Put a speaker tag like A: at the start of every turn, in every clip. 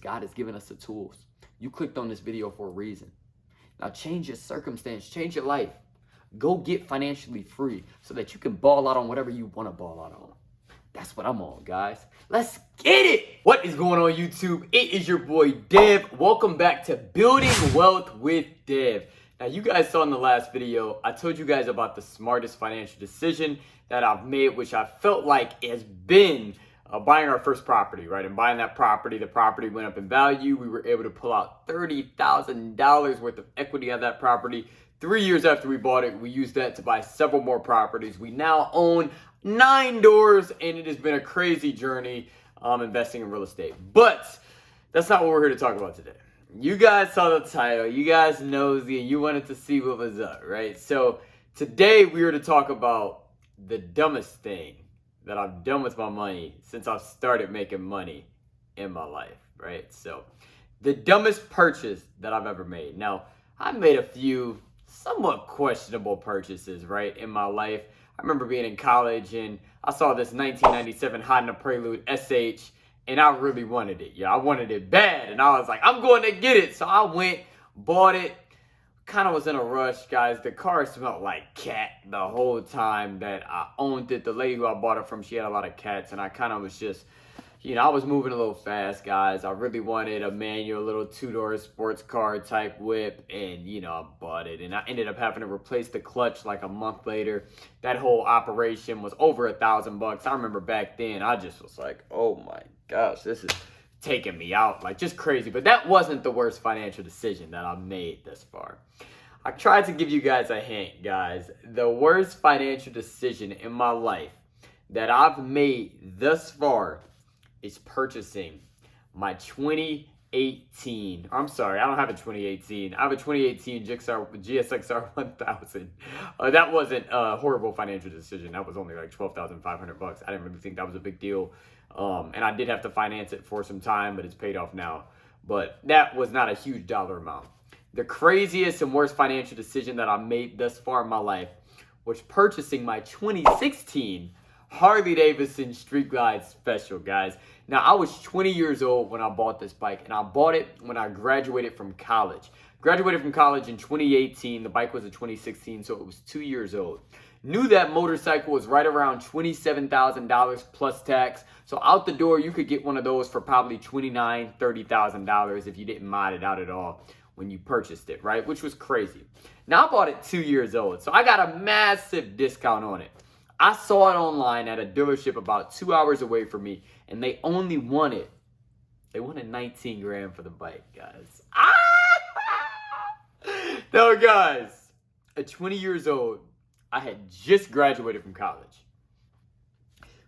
A: God has given us the tools. You clicked on this video for a reason. Now change your circumstance, change your life. Go get financially free so that you can ball out on whatever you want to ball out on. That's what I'm on, guys. Let's get it. What is going on, YouTube? It is your boy, Dev. Welcome back to Building Wealth with Dev. Now, you guys saw in the last video, I told you guys about the smartest financial decision that I've made, which I felt like has been buying our first property, right? And buying that property, the property went up in value. We were able to pull out $30,000 worth of equity out of that property. 3 years after we bought it, we used that to buy several more properties. We now own 9 doors, and it has been a crazy journey investing in real estate. But that's not what we're here to talk about today. You guys saw the title. You guys nosy, and you wanted to see what was up, right? So today we are to talk about the dumbest thing that I've done with my money since I've started making money in my life, right? So the dumbest purchase that I've ever made. Now, I made a few somewhat questionable purchases, right, in my life. I remember being in college and I saw this 1997 Honda Prelude SH and I really wanted it. Yeah, I wanted it bad and I was like, I'm going to get it. So I went, bought it, kind of was in a rush, guys. The car smelled like cat the whole time that I owned it. The lady who I bought it from, she had a lot of cats and I kind of was just, I was moving a little fast, guys. I really wanted a manual, little 2-door sports car type whip, and, I bought it. And I ended up having to replace the clutch like a month later. That whole operation was over $1,000. I remember back then, I just was like, oh my gosh, this is taking me out, like just crazy. But that wasn't the worst financial decision that I've made thus far. I tried to give you guys a hint, guys. The worst financial decision in my life that I've made thus far is purchasing my 2018, I'm sorry, I don't have a 2018. I have a 2018 GSXR 1000. That wasn't a horrible financial decision. That was only like $12,500. I didn't really think that was a big deal. And I did have to finance it for some time, but it's paid off now. But that was not a huge dollar amount. The craziest and worst financial decision that I made thus far in my life was purchasing my 2016 Harley Davidson Street Glide Special, guys. Now, I was 20 years old when I bought this bike, and I bought it when I graduated from college. Graduated from college in 2018. The bike was a 2016, so it was 2 years old. Knew that motorcycle was right around $27,000 plus tax. So out the door, you could get one of those for probably $29,000, $30,000 if you didn't mod it out at all when you purchased it, right? Which was crazy. Now, I bought it 2 years old, so I got a massive discount on it. I saw it online at a dealership about 2 hours away from me, and they only wanted 19 grand for the bike, guys. No, guys, at 20 years old, I had just graduated from college.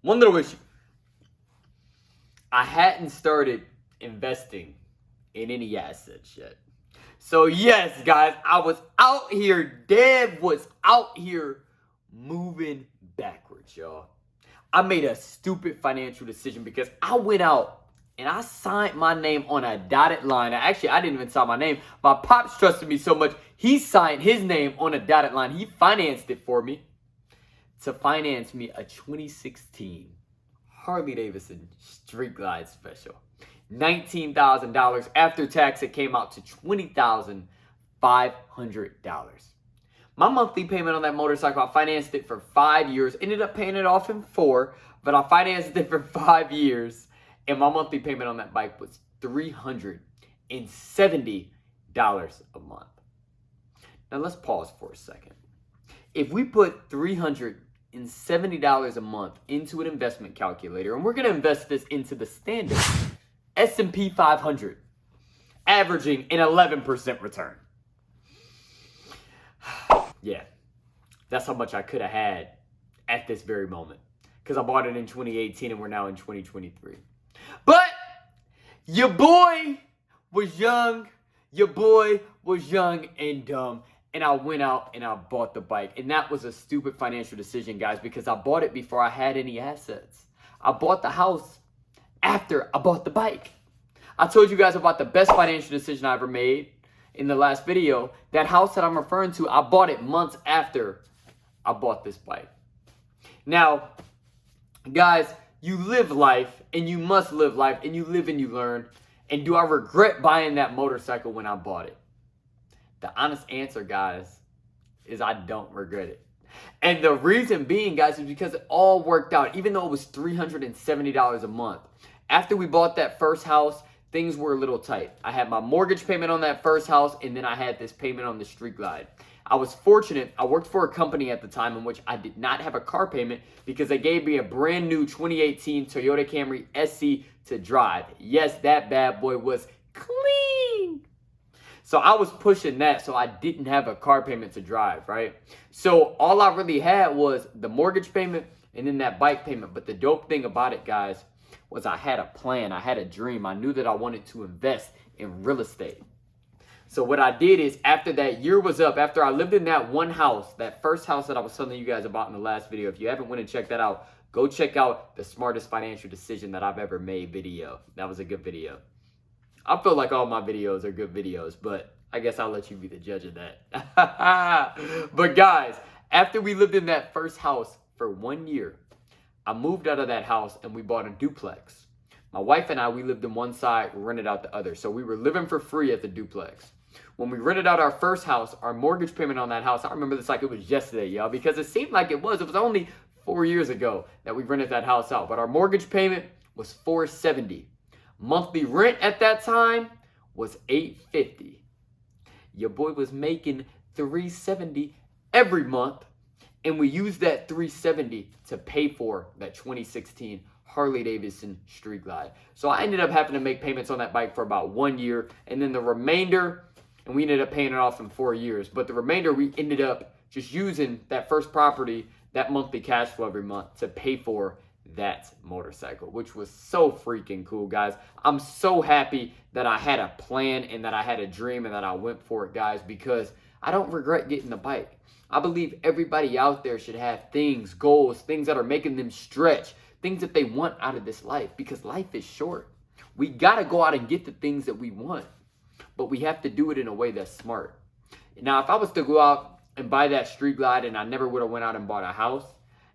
A: One little issue. I hadn't started investing in any assets yet. So yes, guys, I was out here, Dad was out here moving backwards, y'all. I made a stupid financial decision because I went out and I signed my name on a dotted line. Actually, I didn't even sign my name. My pops trusted me so much, he signed his name on a dotted line. He financed it for me to finance me a 2016 Harley Davidson Street Glide Special. $19,000. After tax, it came out to $20,500. My monthly payment on that motorcycle, I financed it for 5 years. Ended up paying it off in 4, but I financed it for 5 years. And my monthly payment on that bike was $370 a month. Now let's pause for a second. If we put $370 a month into an investment calculator, and we're going to invest this into the standard S&P 500, averaging an 11% return. Yeah, that's how much I could have had at this very moment. Because I bought it in 2018 and we're now in 2023. But your boy was young. Your boy was young and dumb. And I went out and I bought the bike. And that was a stupid financial decision, guys, because I bought it before I had any assets. I bought the house after I bought the bike. I told you guys about the best financial decision I ever made in the last video. That house that I'm referring to, I bought it months after I bought this bike. Now, guys, you live life and you must live life and you live and you learn. And do I regret buying that motorcycle when I bought it? The honest answer, guys, is I don't regret it. And the reason being, guys, is because it all worked out, even though it was $370 a month. After we bought that first house, things were a little tight. I had my mortgage payment on that first house, and then I had this payment on the Street Glide. I was fortunate. I worked for a company at the time in which I did not have a car payment because they gave me a brand new 2018 Toyota Camry SC to drive. Yes, that bad boy was clean. So I was pushing that, so I didn't have a car payment to drive, right? So all I really had was the mortgage payment and then that bike payment. But the dope thing about it, guys, was I had a plan. I had a dream. I knew that I wanted to invest in real estate. So what I did is, after that year was up, after I lived in that one house, that first house that I was telling you guys about in the last video, if you haven't went and checked that out, go check out the smartest financial decision that I've ever made video. That was a good video. I feel like all my videos are good videos, but I guess I'll let you be the judge of that. But guys, after we lived in that first house for 1 year, I moved out of that house and we bought a duplex. My wife and I, we lived in one side, rented out the other. So we were living for free at the duplex. When we rented out our first house, our mortgage payment on that house, I remember this like it was yesterday, y'all, because it seemed like it was. It was only 4 years ago that we rented that house out. But our mortgage payment was $470. Monthly rent at that time was $850. Your boy was making $370 every month, and we used that $370 to pay for that 2016 Harley Davidson Street Glide. So I ended up having to make payments on that bike for about 1 year, and then the remainder, and we ended up paying it off in 4 years, but the remainder we ended up just using that first property, that monthly cash flow every month to pay for that motorcycle, which was so freaking cool, guys. I'm so happy that I had a plan and that I had a dream and that I went for it, guys, because I don't regret getting the bike. I believe everybody out there should have things, goals, things that are making them stretch, things that they want out of this life, because life is short. We got to go out and get the things that we want, but we have to do it in a way that's smart. Now, if I was to go out and buy that Street Glide and I never would have went out and bought a house,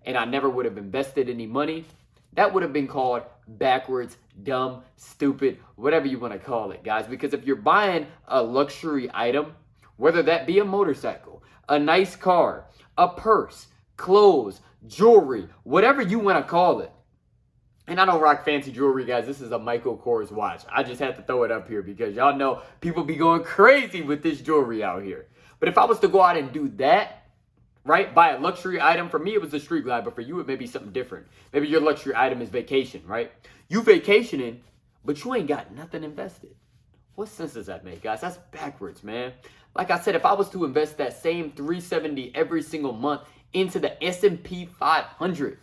A: and I never would have invested any money, that would have been called backwards, dumb, stupid, whatever you want to call it, guys. Because if you're buying a luxury item, whether that be a motorcycle, a nice car, a purse, clothes, jewelry, whatever you want to call it. And I don't rock fancy jewelry, guys. This is a Michael Kors watch. I just had to throw it up here because y'all know people be going crazy with this jewelry out here. But if I was to go out and do that, right, buy a luxury item. For me, it was a Street Glide, but for you, it may be something different. Maybe your luxury item is vacation, right? You vacationing, but you ain't got nothing invested. What sense does that make, guys? That's backwards, man. Like I said, if I was to invest that same $370 every single month into the S&P 500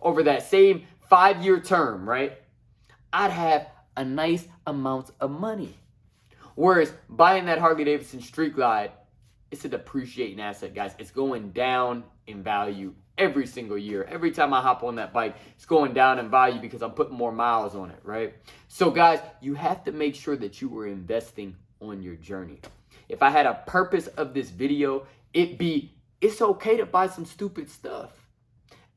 A: over that same 5-year term, right, I'd have a nice amount of money. Whereas buying that Harley Davidson Street Glide, it's a depreciating asset, guys. It's going down in value every single year. Every time I hop on that bike, it's going down in value because I'm putting more miles on it, right? So, guys, you have to make sure that you are investing on your journey. If I had a purpose of this video, it's okay to buy some stupid stuff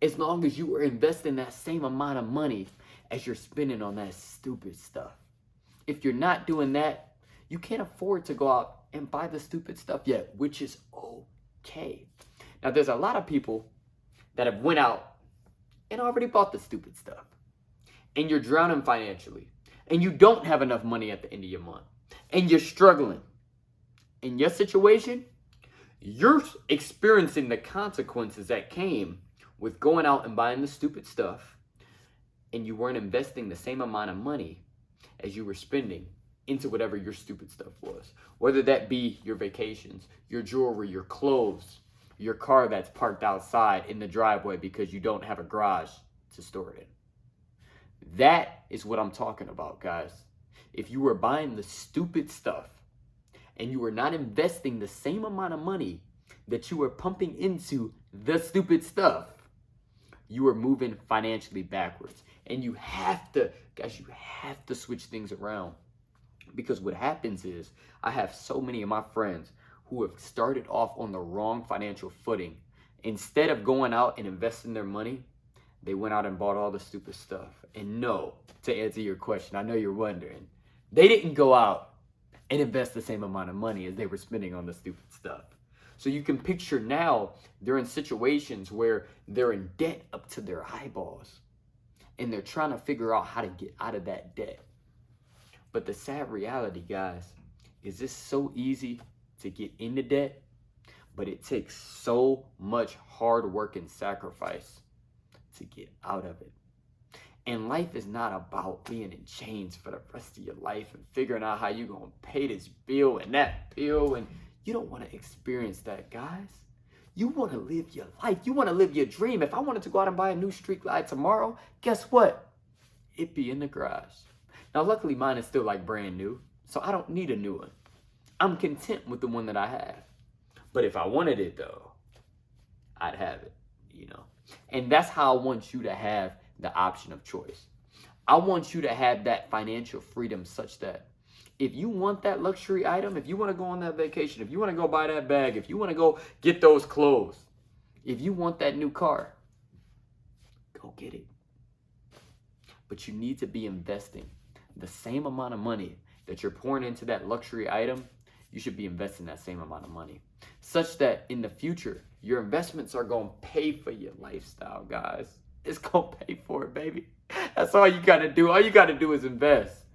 A: as long as you are investing that same amount of money as you're spending on that stupid stuff. If you're not doing that, you can't afford to go out and buy the stupid stuff yet, which is okay. Now, there's a lot of people that have went out and already bought the stupid stuff, and you're drowning financially, and you don't have enough money at the end of your month, and you're struggling. In your situation, you're experiencing the consequences that came with going out and buying the stupid stuff, and you weren't investing the same amount of money as you were spending into whatever your stupid stuff was. Whether that be your vacations, your jewelry, your clothes, your car that's parked outside in the driveway because you don't have a garage to store it in. That is what I'm talking about, guys. If you were buying the stupid stuff and you were not investing the same amount of money that you were pumping into the stupid stuff, you are moving financially backwards. And you have to, guys, you have to switch things around. Because what happens is, I have so many of my friends who have started off on the wrong financial footing. Instead of going out and investing their money, they went out and bought all the stupid stuff. And no, to answer your question, I know you're wondering, They didn't go out and invest the same amount of money as they were spending on the stupid stuff. So you can picture now they're in situations where they're in debt up to their eyeballs and they're trying to figure out how to get out of that debt. But the sad reality, guys, is it's so easy to get into debt, but it takes so much hard work and sacrifice to get out of it. And life is not about being in chains for the rest of your life and figuring out how you're going to pay this bill and that bill. And you don't want to experience that, guys. You want to live your life. You want to live your dream. If I wanted to go out and buy a new street light tomorrow, guess what? It'd be in the garage. Now, luckily, mine is still like brand new, so I don't need a new one. I'm content with the one that I have. But if I wanted it, though, I'd have it, you know. And that's how I want you to have the option of choice. I want you to have that financial freedom such that if you want that luxury item, if you want to go on that vacation, if you want to go buy that bag, if you want to go get those clothes, if you want that new car, go get it. But you need to be investing the same amount of money that you're pouring into that luxury item. You should be investing that same amount of money such that in the future, your investments are going to pay for your lifestyle, guys. It's going to pay for it, baby. That's all you got to do. All you got to do is invest.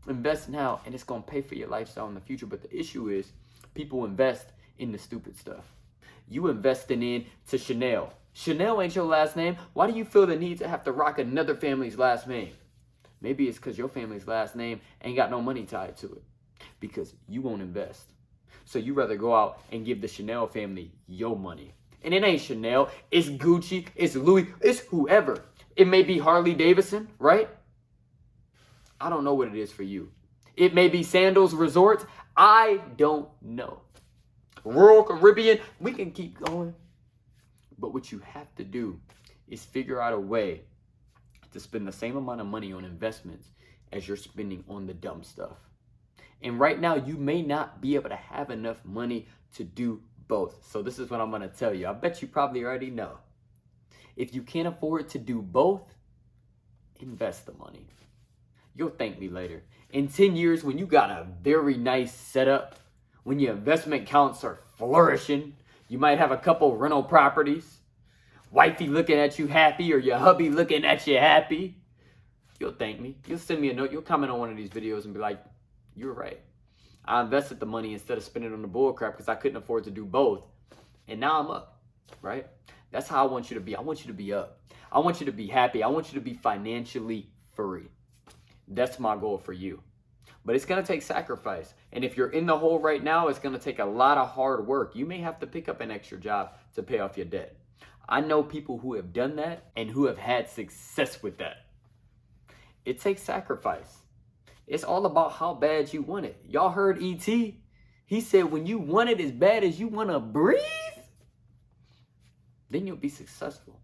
A: Invest now, and it's going to pay for your lifestyle in the future. But the issue is people invest in the stupid stuff. You investing into Chanel. Chanel ain't your last name. Why do you feel the need to have to rock another family's last name? Maybe it's because your family's last name ain't got no money tied to it. Because you won't invest. So you rather go out and give the Chanel family your money. And it ain't Chanel, it's Gucci, it's Louis, it's whoever. It may be Harley Davidson, right? I don't know what it is for you. It may be Sandals Resorts. I don't know. Royal Caribbean, we can keep going. But what you have to do is figure out a way to spend the same amount of money on investments as you're spending on the dumb stuff. And right now, you may not be able to have enough money to do both. So this is what I'm going to tell you. I bet you probably already know. If you can't afford to do both, invest the money. You'll thank me later. In 10 years, when you got a very nice setup, when your investment accounts are flourishing, you might have a couple rental properties, wifey looking at you happy, or your hubby looking at you happy, you'll thank me. You'll send me a note. You'll comment on one of these videos and be like, you're right. I invested the money instead of spending it on the bull crap because I couldn't afford to do both. And now I'm up, right? That's how I want you to be. I want you to be up. I want you to be happy. I want you to be financially free. That's my goal for you. But it's going to take sacrifice. And if you're in the hole right now, it's going to take a lot of hard work. You may have to pick up an extra job to pay off your debt. I know people who have done that and who have had success with that. It takes sacrifice. It's all about how bad you want it. Y'all heard E.T.? He said when you want it as bad as you want to breathe, then you'll be successful.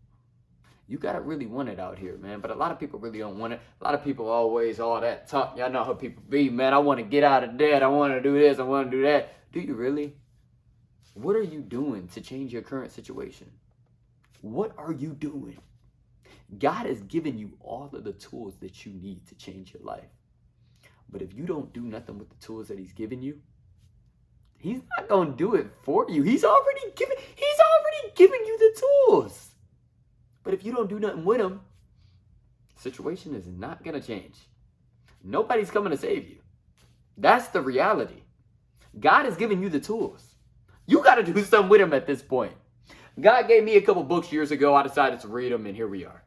A: You got to really want it out here, man. But a lot of people really don't want it. A lot of people always all that talk. Y'all know how people be, man. I want to get out of debt. I want to do this. I want to do that. Do you really? What are you doing to change your current situation? What are you doing? God has given you all of the tools that you need to change your life. But if you don't do nothing with the tools that he's given you, he's not going to do it for you. He's already given you the tools. But if you don't do nothing with them, the situation is not going to change. Nobody's coming to save you. That's the reality. God has given you the tools. You got to do something with them at this point. God gave me a couple books years ago. I decided to read them, and here we are.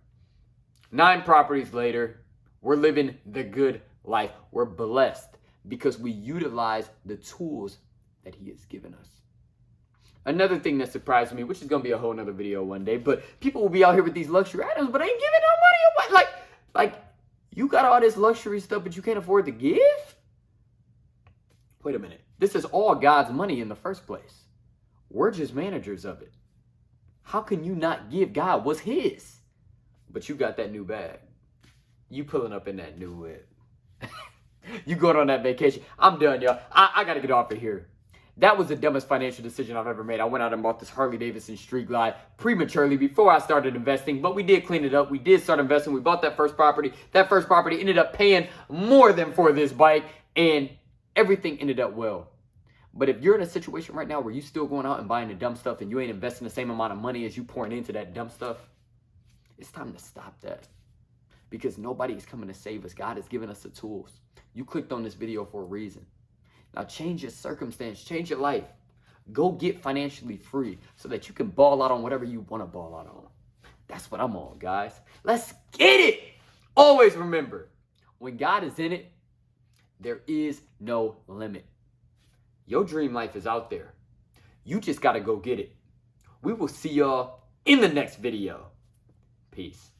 A: 9 properties later, we're living the good life. We're blessed because we utilize the tools that he has given us. Another thing that surprised me, which is going to be a whole nother video one day, but people will be out here with these luxury items, but ain't giving no money away. Like, you got all this luxury stuff, but you can't afford to give? Wait a minute. This is all God's money in the first place. We're just managers of it. How can you not give God what's his? But you got that new bag. You pulling up in that new whip. You going on that vacation. I'm done, y'all. I got to get off of here. That was the dumbest financial decision I've ever made. I went out and bought this Harley Davidson Street Glide prematurely before I started investing, but we did clean it up. We did start investing. We bought that first property. That first property ended up paying more than for this bike. and everything ended up well. But if you're in a situation right now where you still going out and buying the dumb stuff and you ain't investing the same amount of money as you pouring into that dumb stuff, it's time to stop that. Because nobody is coming to save us. God has given us the tools. You clicked on this video for a reason. Now change your circumstance, change your life. Go get financially free so that you can ball out on whatever you want to ball out on. That's what I'm on, guys. Let's get it. Always remember, when God is in it, there is no limit. Your dream life is out there. You just got to go get it. We will see y'all in the next video. Peace.